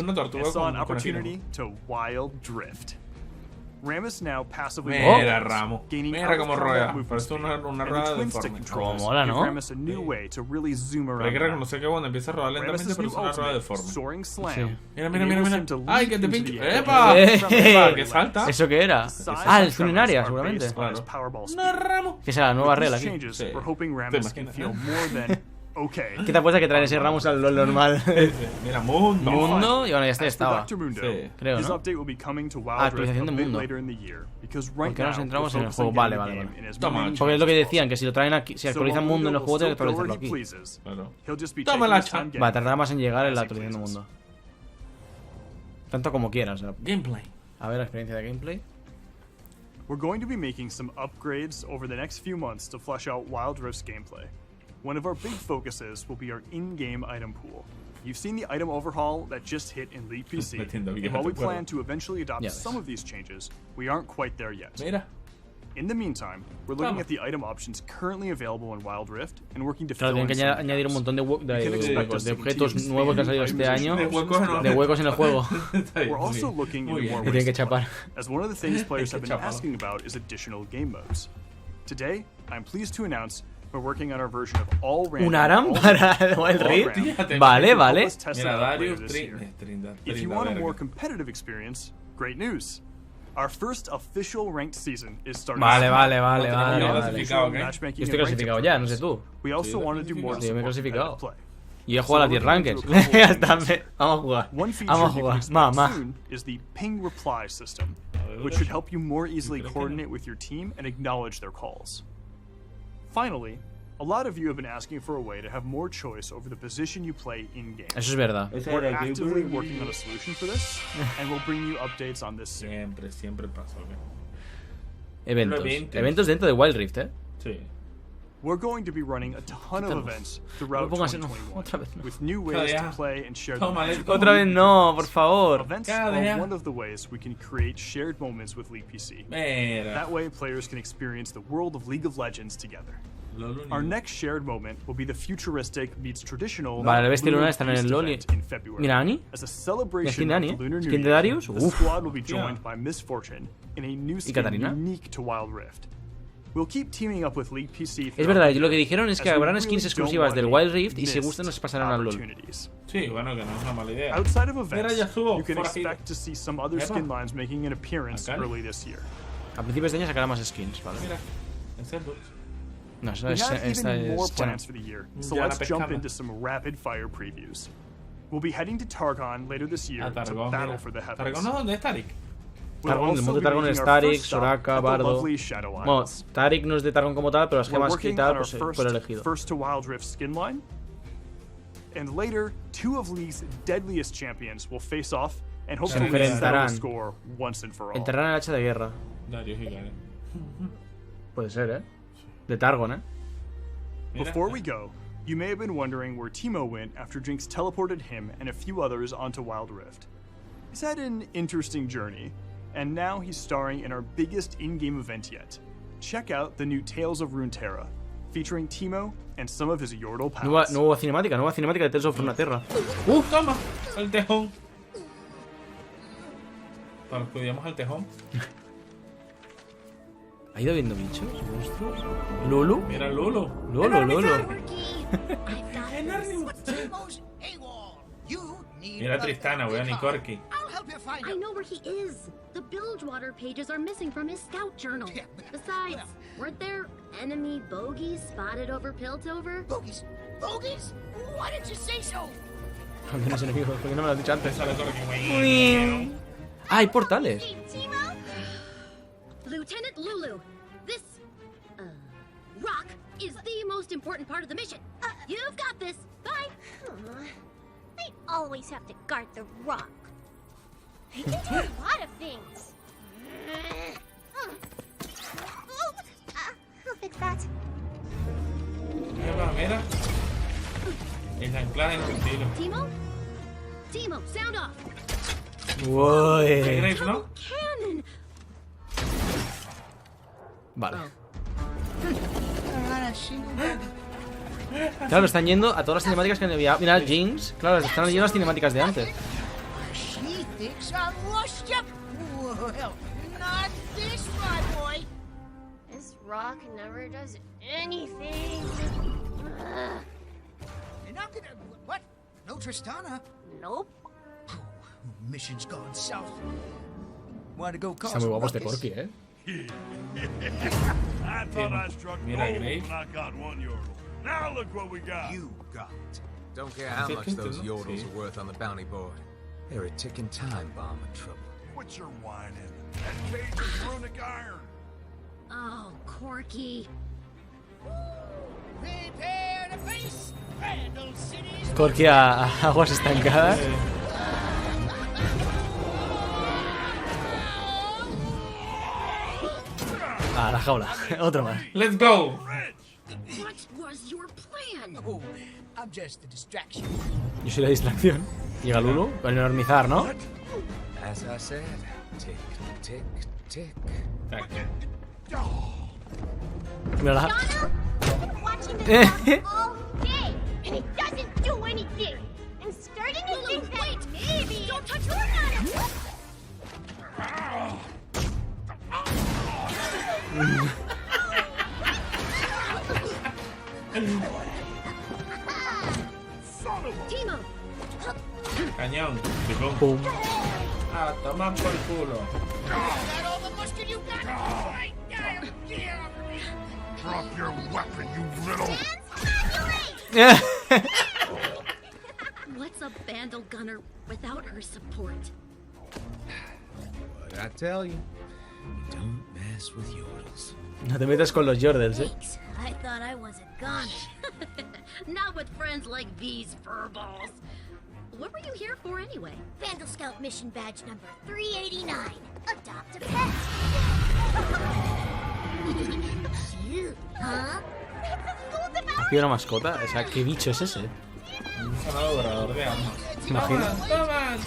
una tortuga con opportunity to Wild Drift. Ramus now passively Mira Ramos, mira cómo rueda, parece una rueda deforme. Como mola, ¿no? Ramus a new way to really zoom around. Hay que reconocer que cuando empieza a rodar lentamente parece una rueda deforme. Sí. Mira. ¡Ay, que te pinche! ¡Epa! ¡Que salta! ¿Eso qué era? Ah, el Zulinaria, seguramente. Claro. No, Ramos. Que sea la nueva regla aquí. Sí. ¿Qué te apuesta que traen ese Ramos al LoL normal? Mira, Mundo. Mundo, y bueno, ya estaba. Sí. Creo, ¿no? Actualización de Mundo. ¿Por qué nos centramos en el juego? Vale. Toma, porque es lo que decían, que si lo traen aquí, si actualizan Mundo en el juego, tienen que actualizarlo aquí. Claro. Toma la chat. Va, tardará más en llegar en la actualización de Mundo. Tanto como quieras. O sea. Gameplay. A ver la experiencia de gameplay. We're going to be making some upgrades over the next few months to flesh out Wild Rift's gameplay. One of our big focuses will be our in-game item pool. You've seen the item overhaul that just hit in League PC, and while we plan to eventually adopt some of these changes, we aren't quite there yet. In the meantime, we're looking at the item options currently available in Wild Rift and working to fill in tienen que añadir un montón de objetos nuevos que han salido este año, de huecos en el juego. We're also looking into more ways to play, as one of the things players have been asking about is additional game modes. Today, I'm pleased to announce we're working on our version of all random. ¿Un ARAM para el Wild Rift? Vale. Mira, Darius, if you want a more competitive experience, great news. Our first official ranked season is starting. Vale. Yo estoy clasificado ya, no sé tú. We also want to do more. Yo me he clasificado. Y he jugado a la tier ranked. Ya está, vamos a jugar. Mamá. Is the ping reply system, which should help you more easily coordinate with your team and acknowledge their calls. Finally, a lot of you have been asking for a way to have more choice over the position you play in-game. Eso es verdad. We're actively working on a solution for this, and we'll bring you updates on this soon. Siempre pasa, Eventos dentro de Wild Rift, Sí. We're going to be running a ton of events throughout 2021, with new ways to play and share them. Otra vez no, por favor. Events are one of the ways we can create shared moments with League PC. That way, players can experience the world of League of Legends together. Our next shared moment will be the futuristic meets traditional. Vale, el Bestia Lunar están en el LoL. Mira, Ani. As a celebration of the Lunar New Year, Darius? The squad will be joined by Misfortune in a new skin unique to Wild Rift. We'll keep teaming up with League PC. Es verdad, lo que dijeron es que habrán skins exclusivas del Wild Rift y si gustan nos pasarán al LoL. Sí, bueno, que no es una mala idea. Outside of events, you can expect to see some other skin lines making an appearance early this year. A principios de año sacarán más skins, ¿vale? Mira, es el Dux. No, esta more plans for the year, so let's jump into some rapid fire previews. We'll be heading to Targon later this year to battle for the heavens. ¿Targon no? ¿Dónde es Tarik? Targon, el mundo de Targon es Tarik, Soraka, Bardo. Bueno, Tarik no es de Targon como tal, pero las gemas y tal, pues fue elegido. First to Wild Rift skin line. And later, 2 of League's deadliest champions will face off and hopefully settle the score once and for all. Entrarán el hacha de guerra. Darius y Garen. Puede ser, de Targon, Before we go, you may have been wondering where Teemo went after Jinx teleported him and a few others onto Wild Rift. He's had an interesting journey, and now he's starring in our biggest in-game event yet. Check out the new Tales of Runeterra, featuring Teemo and some of his Yordle pals. Nueva cinemática de Tales of Runeterra. Toma, el tejón. Para los que odiamos al tejón. ¿Ha ido viendo bichos? ¿Monstruos? ¿Lulu? Mira Lulu. Lulu. Mira Tristana, weón, y Corky. I know where he is. The Bilgewater pages are missing from his scout journal. Besides, weren't there enemy bogies spotted over Piltover? Bogies? Bogies? Why didn't you say so? ¿Dónde los enemigos? ¿Por qué no me lo has dicho antes? Sale Corky. Ah, hay portales. Hey, Timo? Lieutenant Lulu, this rock is the most important part of the mission. You've got this. Bye. I always have to guard the rock. I can do a lot of things. I'll fix that. Mira. El anclaje en el tiro. Timo, sound off. Uy. ¿Queréis, no? Cannon. Vale. Claro, están yendo a todas las cinemáticas que había. Mira, Jinx. Claro, están yendo a las cinemáticas de antes. She thinks I'm washed up. Well, not this, my boy. This rock never does anything. You're not gonna... What? No Tristana? Nope. Mission's gone south. Want to go cause Está muy guapo este ruckus? Corky, ¿eh? I thought I struck Mira, gold Grace. when I got one yordle. Now look what we got. You got. Don't care how much those yordles are worth on the bounty board. They're a ticking time bomb of trouble. Quit your whining. That cage is runic iron. Oh, Corky. Prepare to face Randall City's... Corky a aguas estancadas. Ah, la jaula. Otro más. Let's go. What was your plan? Oh, I'm just a distraction. Yo soy la distracción. Llega Lulu con el enormizar, ¿no? As I said, tick, tick, tick. Mírala. Watching the rock all day, and it doesn't do anything. I'm starting to think that maybe... Don't touch her! Timo. Cañón. Pum. Ah, toma por culo. That all the mustard you got? Right now, get off me! Drop your weapon, you little... What's a Vandal gunner without her support? What I tell you, don't mess with yordles. No te metas con los Jordels, ¿eh? I thought I was a gunner. Not with friends like these furballs. What were you here for anyway? Vandal Scout mission badge number 389. Adopt a pet. Cute, huh? Aquí una mascota. O sea, ¿qué bicho es ese? Un sonado dorador de armas. ¿Te imaginas? Toma.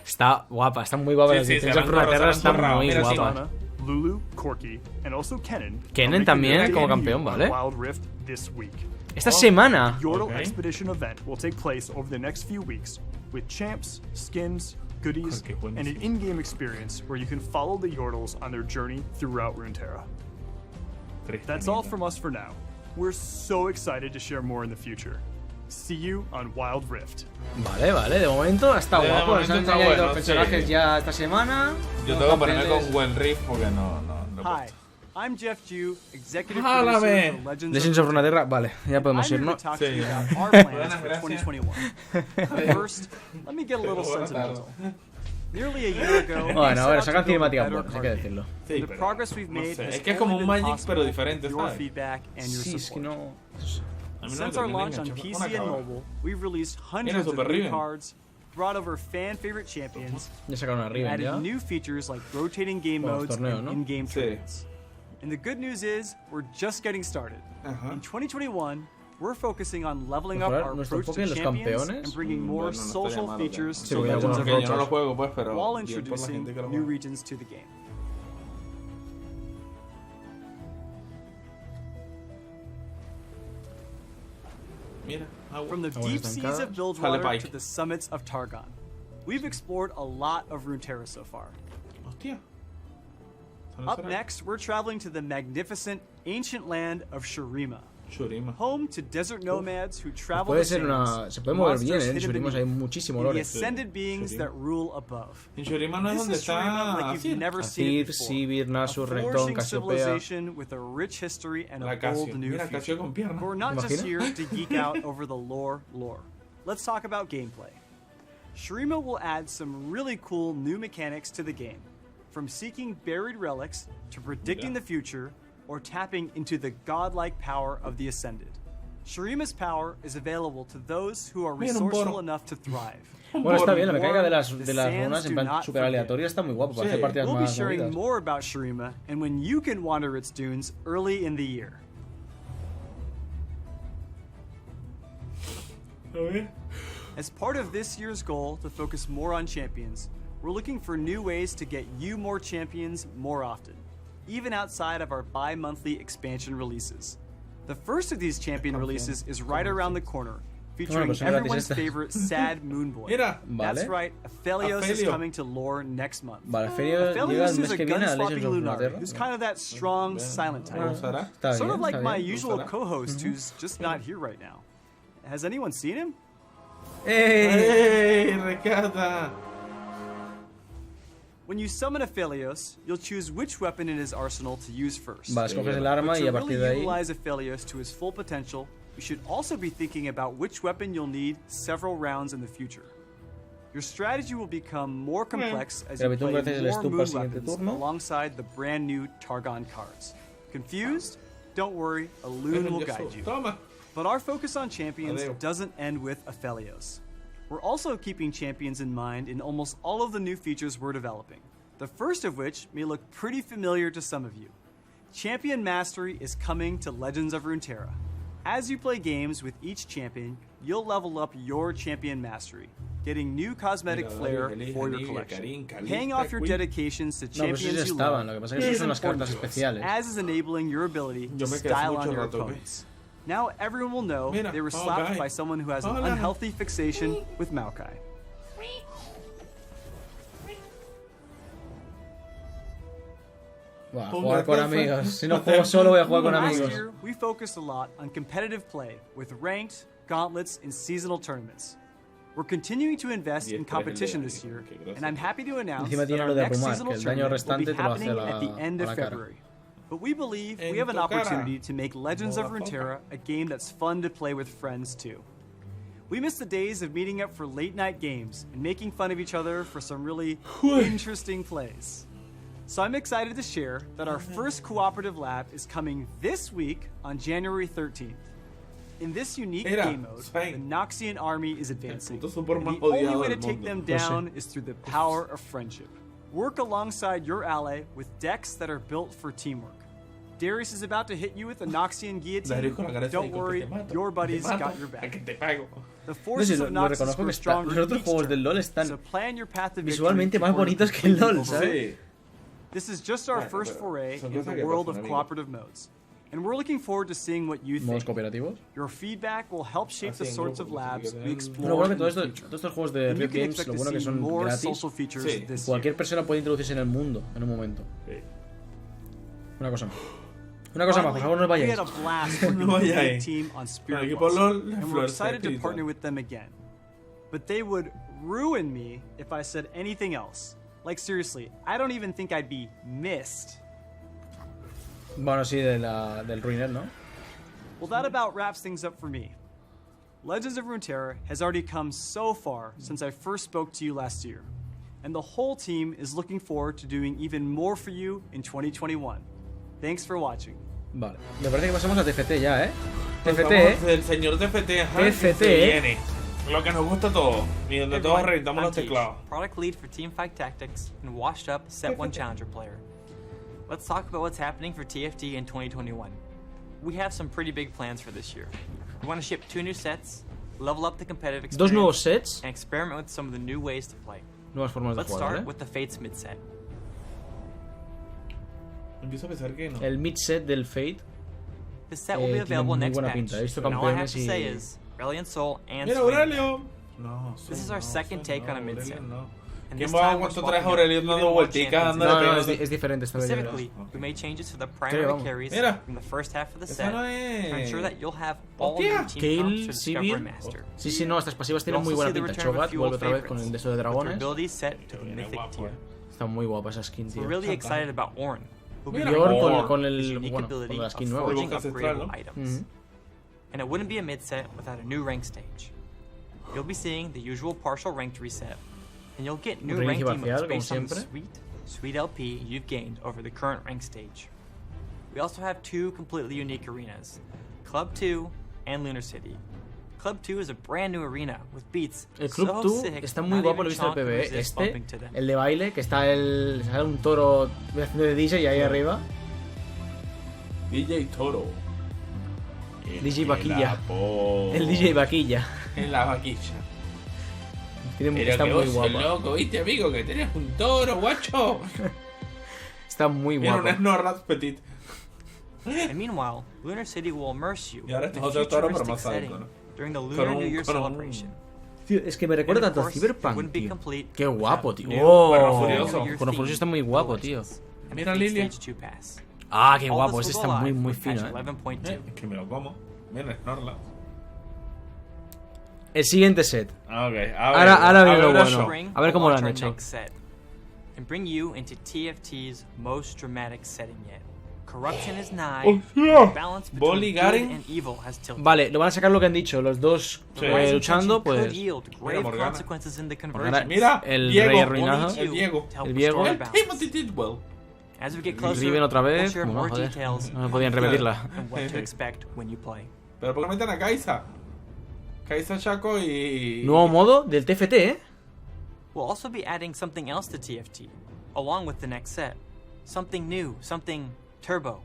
Está guapa, está muy guapa. Sí, Las Frontera está muy guapa. Lulu, Corky, and also Kennen también como campeón, ¿vale? Wild Rift this week. Esta semana. Yordle Expedition event will take place over the next few weeks with champs, skins, goodies, and an in-game experience where you can follow the Yordles on their journey throughout Runeterra. That's all from us for now. We're so excited to share more in the future. See you on Wild Rift. Vale, de momento está guapo. Nos han añadido personajes ya esta semana. Yo tengo que ponerme con buen riff porque no Hi, I'm Jeff Ju, executive Jálame. producer of Legends of Runeterra, vale, ya podemos I'm ir, here ¿no? to talk to you about our plans for 2021. First, let me get a little sentimental. Nearly a year ago, Bueno, a ver, sacan cinemática buenas, hay que decirlo. the progress we've made Es que es como un Magic pero diferente, your ¿sabes? feedback and your Sí, es que support. no. Since our launch on PC and mobile, we've released hundreds of Super new Riven. cards, brought over fan favorite champions, Ya sacaron una Riven, added ya. new features like rotating game Bueno, modes torneo, and ¿no? in-game Sí. trades. And the good news is, we're just getting started. In 2021, we're focusing on leveling up Mejorar our nuestro approach enfoque en to los campions campeones. and bringing more Bueno, no social estaría malo, features Sí, to porque Legends of Porque yo no lo Runeterra, juego, pues, pero while bien por la introducing gente que lo new juega. regions to the game. Mira, agua. From the Aguas deep seas estancadas. of Sale Bilgewater Pike. to the summits of Targon, we've explored a lot of Runeterra so far. Hostia. Up next, we're traveling to the magnificent ancient land of Shurima. Home to desert nomads who travel the sands, se puede mover bien, monsters en hidden Shurima hay beneath, muchísimo and the lore. ascended beings that rule above. En Shurima no es This donde is Shurima like está you've never seen it Cid, before. Sibir, A Nasur, Renton, flourishing Casiopea. civilization with a rich history and a bold new Mira, Casio future. con pierna. But we're not ¿Te just imaginas? here to geek out over the lore. Let's talk about gameplay. Shurima will add some really cool new mechanics to the game, from seeking buried relics to predicting the future or tapping into the godlike power of the Ascended. Shurima's power is available to those who are resourceful enough to thrive. Bueno, está bien, la mecánica de las runas en plan super aleatoria está muy guapo para hacer partidas We'll be más sharing movidas. more about Shurima and when you can wander its dunes early in the year. As part of this year's goal to focus more on champions, we're looking for new ways to get you more champions more often, even outside of our bi-monthly expansion releases. The first of these champion releases is right around the corner, featuring everyone's favorite sad moon boy. That's right, Aphelios is coming to lore next month. Vale, Aphelios is a que viene a gun-sloppy Legends of lunar Runeterra. who's kind of that strong, silent type. Está Sort bien, of like está my bien. usual co-host who's just not here right now. Has anyone seen him? ¡Ey, Ricarda! When you summon Aphelios, you'll choose which weapon in his arsenal to use first. Vale, escoges el arma But y a to partir de really ahí. utilize Aphelios to his full potential, you should also be thinking about which weapon you'll need several rounds in the future. Your strategy will become more complex as you Pero tú play haces el more stup moon al siguiente weapons turno. alongside the brand new Targon cards. Confused? Don't worry, a loon will guide you. But our focus on champions doesn't end with Aphelios. We're also keeping champions in mind in almost all of the new features we're developing. The first of which may look pretty familiar to some of you. Champion Mastery is coming to Legends of Runeterra. As you play games with each champion, you'll level up your Champion Mastery, getting new cosmetic flair for your collection. Paying off your dedications to champions you love is important to us, as is enabling your ability to style on your opponents. Now everyone will know they were slapped by someone who has an unhealthy fixation with Maokai. Jugar con amigos. Si no juego solo, voy a jugar con Last amigos. year, we focused a lot on competitive play with ranked, gauntlets, and seasonal tournaments. We're continuing to invest in competition this year, and I'm happy to announce Encima that tiene our lo de next abrumar, seasonal que el daño tournament will be restante te lo hace happening at the end a of la cara. February. But we believe we have an opportunity to make Legends of Runeterra a game that's fun to play with friends too. We miss the days of meeting up for late night games and making fun of each other for some really interesting plays. So I'm excited to share that our first cooperative lab is coming this week on January 13th. In this unique game mode, the Noxian army is advancing. And the only way to take them down is through the power of friendship. Work alongside your ally with decks that are built for teamwork. Darius is about to hit you with a Noxian guillotine. Don't worry, your buddies got your back. The forces of Noxus grow stronger Los otros each juegos turn, del LoL están so plan your path to victory visualmente más before bonitos que el LoL, over. ¿sabes? This is just our first foray into the world of cooperative modes, and we're looking forward to seeing what you Modos think. cooperativos. Your feedback will help shape the sorts of labs we Bueno, explore bueno, que in todos the estos, future. todos estos juegos de And you Riot can Games, expect lo to bueno que see son more gratis. social features this Cualquier year. persona puede introducirse en el mundo en un momento. Una cosa más. Una cosa más, por favor, no os We vayáis. had a blast working with the big team on Spirit Plus, and we're excited to partner with them again. But they would ruin me if I said anything else. Like seriously, I don't even think I'd be missed. Bueno, sí, del Ruiner, ¿no? Well, that about wraps things up for me. Legends of Runeterra has already come so far since I first spoke to you last year, and the whole team is looking forward to doing even more for you in 2021. Thanks for watching. Vale, me parece que pasamos a TFT ya, ¿eh? TFT, Pasamos del señor TFT, ajá, que TFT, se viene. Lo que nos gusta a todos. Y donde todos reventamos los teclados. Product lead for Teamfight Tactics and washed up Set 1 Challenger player. Let's talk about what's happening for TFT in 2021. We have some pretty big plans for this year. We want to ship 2 new sets, level up the competitive experience, ¿Dos nuevos sets? and experiment with some of the new ways to play. Nuevas formas de Let's jugar, start ¿eh? with the Fates mid set. Empiezo a pensar que no. El mid set del Fate. This set will be available tiene muy next buena patch. pinta. He visto And all I have campeones to y... say is, Brilliant Soul and Mira, Swing. Aurelio. No, This is our second take on a mid set. No. ¿Quién va a aguantar 3 Aurelio dando vuelticas? No, es diferente esta vez. Specifically, we made changes to the primary carries from the first half of the set to ensure that you'll have all new team comps to discover and master. Sí, no, estas pasivas tienen muy buena pinta. Cho'Gath vuelve otra vez con el deseo de dragones. Está muy guapa esa skin, tío. We're really excited about Ornn. Bjorn con el, bueno, con la skin nueva. And it wouldn't be a mid-set without a new rank stage. You'll be seeing the usual partial ranked reset, and you'll get new ranked emotes based on the sweet LP you've gained over the current rank stage. We also have 2 completely unique arenas, Club 2 and Lunar City. Club 2 is a brand new arena with beats. El Club 2 está muy guapo, lo he visto en el PvE. El de baile, que está sale un toro haciendo de DJ ahí arriba. DJ Toro. DJ Vaquilla. El DJ Vaquilla. En la vaquilla. Está muy guapo. Loco, ¿viste, amigo? Que tenés un toro, guacho. Está muy guapo. Mira, un Snorlax petit. And meanwhile, Lunar City will immerse you in the toro, futuristic setting during the Lunar New Year celebration. Tío, es que me recuerda tanto a Cyberpunk, tío. Qué guapo, tío. Cuerno Furioso está muy guapo, tío. Mira, Lilia. Ah, qué guapo. Este está muy fino, Es que me lo como. Mira, Snorlax. El siguiente set. Okay, ahora viene lo bueno. A ver cómo lo han hecho. And bring you into TFT's most dramatic setting yet. Corruption is nigh. Balance between good and evil has tilted. Vale, lo van a sacar lo que han dicho, los dos luchando, pues. Mira, el Diego, rey arruinado. El Diego. Riven otra vez. Bueno, joder, no podían repetirla. Pero ¿por qué meten a Kaisa? Kaisa, Shaco y... Nuevo modo del TFT, ¿eh? We'll also be adding something else to TFT, along with the next set. Something new, something turbo.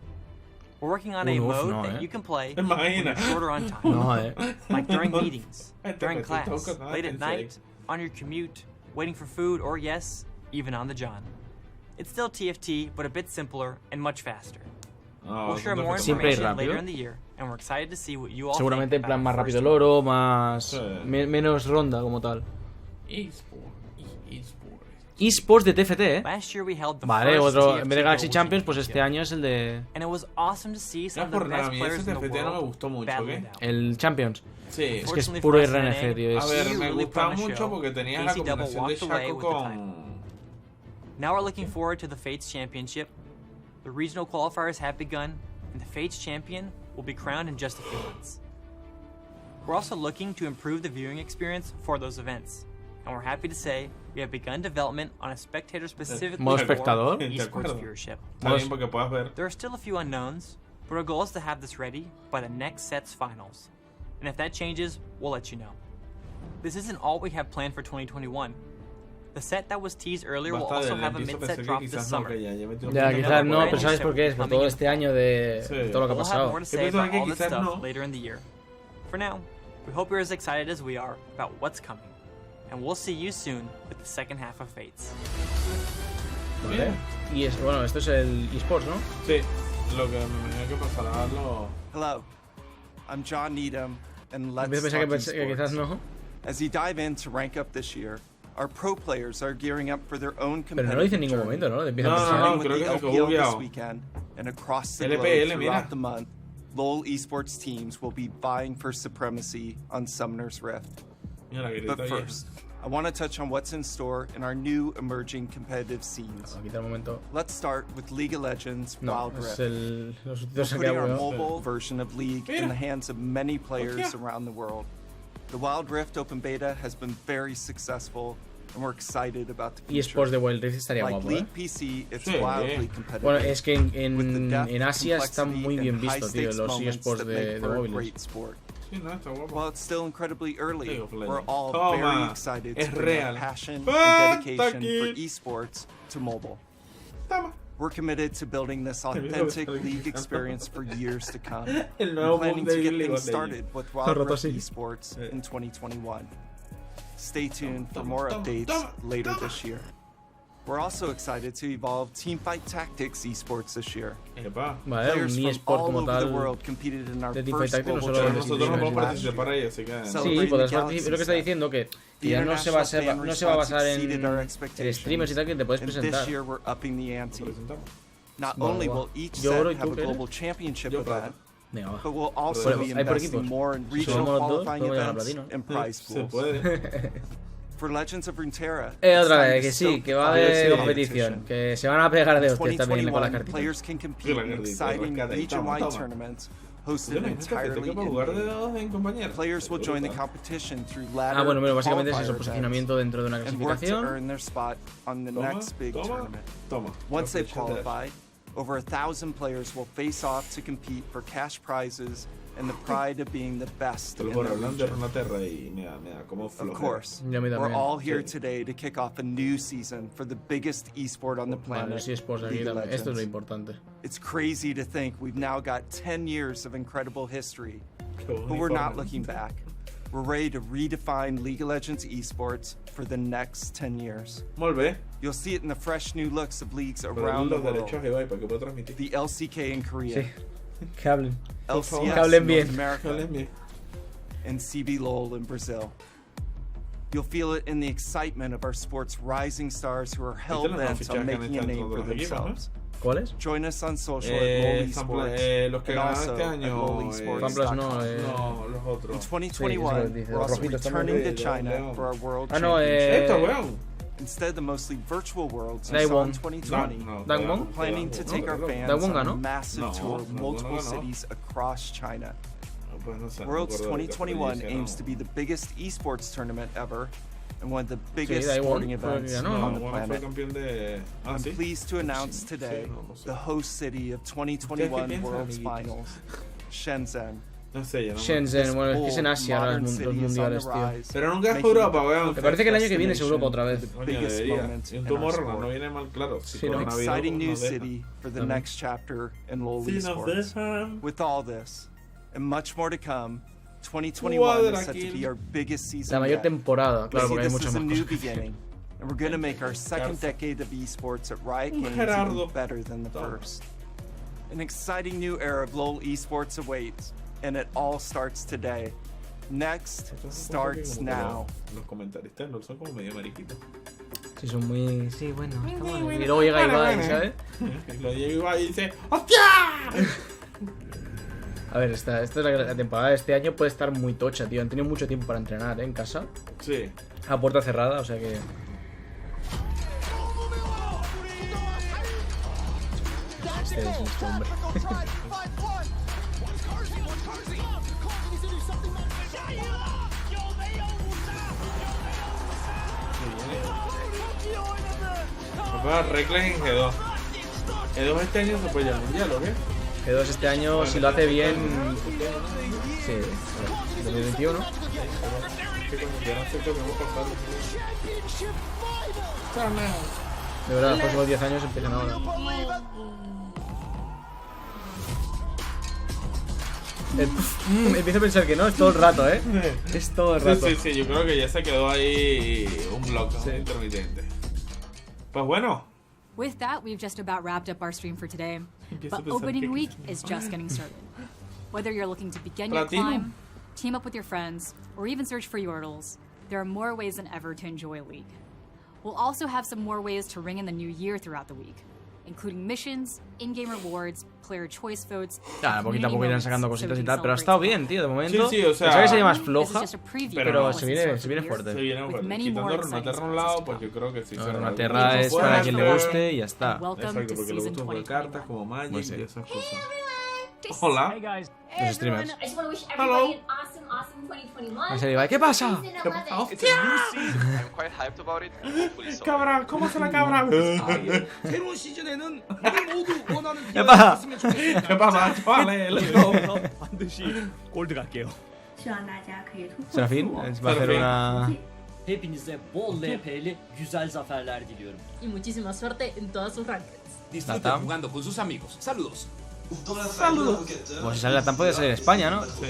We're working on a mode that you can play when you're shorter on time. Like during meetings, during class, late at night, on your commute, waiting for food, or yes, even on the John. It's still TFT, but a bit simpler and much faster. We'll share more information later in the year, and we're excited to see what you all seguramente en plan más rápido el oro, más menos ronda como tal. eSports de TFT, ¿eh? Vale, otro en vez de Galaxy Champions, pues este año es el de TFT no me gustó mucho, ¿qué? El Champions. Sí, es que es puro RNG, tío. A ver, me gustaba mucho porque tenías la combinación de Shaco con... Now we're looking forward to the Fates Championship. The regional qualifiers have begun, and the Fates champion will be crowned in just a few months. We're also looking to improve the viewing experience for those events, and we're happy to say we have begun development on a spectator-specific esports viewership. There are still a few unknowns, but our goal is to have this ready by the next set's finals. And if that changes, we'll let you know. This isn't all we have planned for 2021. The set that was teased earlier will also have a mid-set drop this summer. Ya, quizás no, pero ¿sabes por qué? Es por todo este año de todo lo que ha pasado. Later in the year. For now, we hope you're as excited as we are about what's coming, and we'll see you soon with the second half of Fates. Vale. Y es, bueno, esto es el eSports, ¿no? Sí, lo que me imagino que pasará lo... Hello, I'm John Needham, and let's talk esports. No. As you dive in to rank up this year, our pro players are gearing up for their own competitive Pero no lo dice en ningún momento, ¿no? No, creo que es this weekend and across the globe throughout the month, LoL esports teams will be vying for supremacy on Summoner's Rift. But first, I want to touch on what's in store in our new emerging competitive scenes. Let's start with League of Legends Wild Rift. We're putting our mobile version of League in the hands of many players around the world. The Wild Rift open beta has been very successful, and we're excited about the future. eSports de Wild Rift estaría guapo, League PC, it's wildly competitive. Bueno, es que en Asia está muy bien visto, tío, los eSports de móviles. While it's still incredibly early, we're all very excited to bring our passion and dedication for eSports to mobile. We're committed to building this authentic League experience for years to come. And planning to get things started with Wild Rift Esports in 2021. Stay tuned for more updates later this year. We're also excited to evolve Teamfight Tactics esports this year. Vale, un eSport como tal de Teamfight Tactics, no solo nosotros no podemos participar ahí, así que... Sí, podrás participar, es lo que está diciendo, que ya no se va a basar en streamers y tal, que te puedes presentar. Not only will each set have a global championship event, but we'll also be investing more in regional qualifying events and prize pools. For Legends of Runeterra, otra vez, que sí, que va a haber competición, que se van a pegar de hostias también con las cartitas. Players can compete in exciting region-wide tournaments hosted entirely in Players will join the competition through ladder bueno, básicamente es eso, posicionamiento dentro de una and work to clasificación. earn their spot on the next big tournament. Once they've qualified, over 1,000 players will face off to compete for cash prizes and the pride of being the best in their region. Of course, we're all here today to kick off a new season for the biggest esport on the planet, League of Legends. Esto es lo importante. It's crazy to think we've now got 10 years of incredible history, but we're not looking back. We're ready to redefine League of Legends esports for the next 10 years. You'll see it in the fresh new looks of leagues around the world. The LCK in Korea. Que hablen. LCS in North America. And CBLOL in Brazil. You'll feel it in the excitement of our sport's rising stars who are hell-bent on making a name for themselves. ¿Cuáles? Join us on social at LOL Esports los que and ganan also este at año. LOLesports.com. No, los otros. In 2021, we're also returning to China for our World Championship. Instead of the mostly virtual worlds we saw in 2020, we're planning to take our fans on a massive tour of multiple cities across China. Worlds 2021 aims to be the biggest esports tournament ever and one of the biggest sporting events on the planet. I'm pleased to announce today the host city of 2021 World's Finals, Shenzhen. Shenzhen, bueno, es que es en Asia ahora los mundiales, tío. Pero nunca es Europa, weón. Me parece que el año que viene es Europa otra vez. Y un Tomorrowland no viene mal, claro. An exciting new city for the next chapter in LoL Esports. With all this, and much more to come, 2021 is set to be our biggest season. La mayor temporada, claro, porque hay muchas más cosas. Beginning, and we're going to make our second decade of esports at Riot Games even better than the first. An exciting new era of LoL Esports awaits. And it all starts today. Next starts now. Los comentaristas no son como medio mariquitos. Sí, son muy... Sí, bueno. Y luego llega Ibai, ¿sabes? Luego llega Ibai y dice ¡hostia! A ver, esta es la temporada de este año puede estar muy tocha, tío. Han tenido mucho tiempo para entrenar, ¿eh? En casa. Sí. A puerta cerrada, o sea que... Este hombre. Reglas en G2. G2 este año se puede ir al mundial, ¿o qué? G2 este año, si lo hace bien. Sí, 2021. De verdad, los próximos 10 años empiezan ahora. Empiezo a pensar que no, es todo el rato, ¿eh? Es todo el rato. Sí, yo creo que ya se quedó ahí un bloque intermitente. Pues bueno. With that, we've just about wrapped up our stream for today. But opening week is just getting started. Whether you're looking to begin your climb, team up with your friends, or even search for yordles, there are more ways than ever to enjoy League. We'll also have some more ways to ring in the new year throughout the week, including missions, in-game rewards, player choice votes. Claro, poquito a poco irán sacando cositas y tal, pero ha estado bien, tío, de momento. Sí, o sea, pensaba que sería más floja, pero se viene fuerte. Se viene fuerte. Quitando Runeterra a un lado, pues yo creo que sí. Runeterra es para quien le guste y ya está. Exacto, porque le gusta jugar cartas como Magic y esas cosas. Hola. Los streamers. I just want to wish everybody an awesome 2021. ¿Qué pasa? I'm quite hyped about it. Cabra, ¿cómo se la cabra? 새로운 시즌에는 우리 모두 원하는 ¿Qué pasa? ¿Qué pasa? Vale, 반드시 골드 갈게요. Serafín va a hacer una... Hepinize bol LP'li güzel zaferler diliyorum. Y muchísima suerte en todas sus rankings. Disfruten jugando con sus amigos. Saludos. Saludos. Pues si sale la TAM puede salir en España, ¿no? Sí.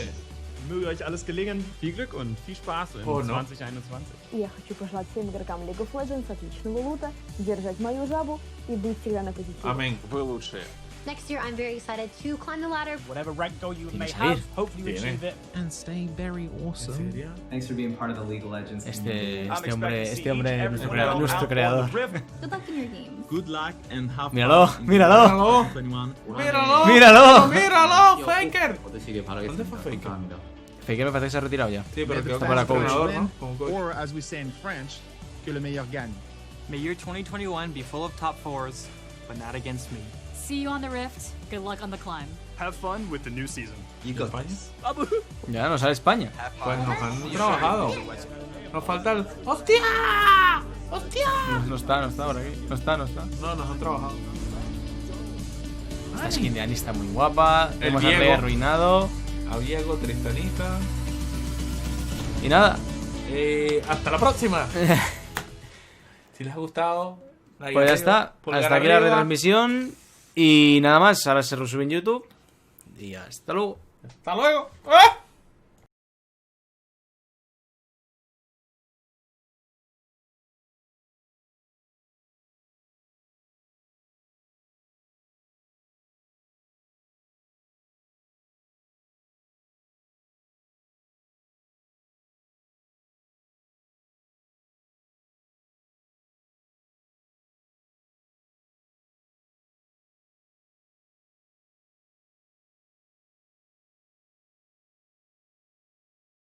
Möge euch alles gelingen. Viel Glück und viel Spaß in 2021. Я хочу пожелать всем игрокам League of Legends отличного лута, держать мою жабу и быть всегда на позитиве. Amén. Вы лучшие. Next year, I'm very excited to climb the ladder. Whatever rank goal you may have, hopefully you achieve it. And stay very awesome. Thanks for being part of the League of Legends. Este hombre es nuestro creador. Good luck in your games. Good luck and have Míralo, fun. míralo. ¡Míralo, Faker! ¿Dónde fue Faker? Faker me parece que se ha retirado ya. Sí, pero está para coach. Or as we say in French, que le meilleur gagne. May your 2021 be full of top 4s, but not against me. See you on the rift. Good luck on the climb. Have fun with the new season. You got this. Ya no sale España. Pues nos han trabajado. Nos falta el... ¡Hostia! ¡Hostia! No está por aquí. No está. No, nos han trabajado. Esta skin de Annie está muy guapa. El Hemos Diego. arruinado. A Diego, Tristanita. Y nada. Hasta la próxima. Si les ha gustado, pues ya está. Hasta aquí la retransmisión. Y nada más. Ahora se resube en YouTube. Y hasta luego. Hasta luego.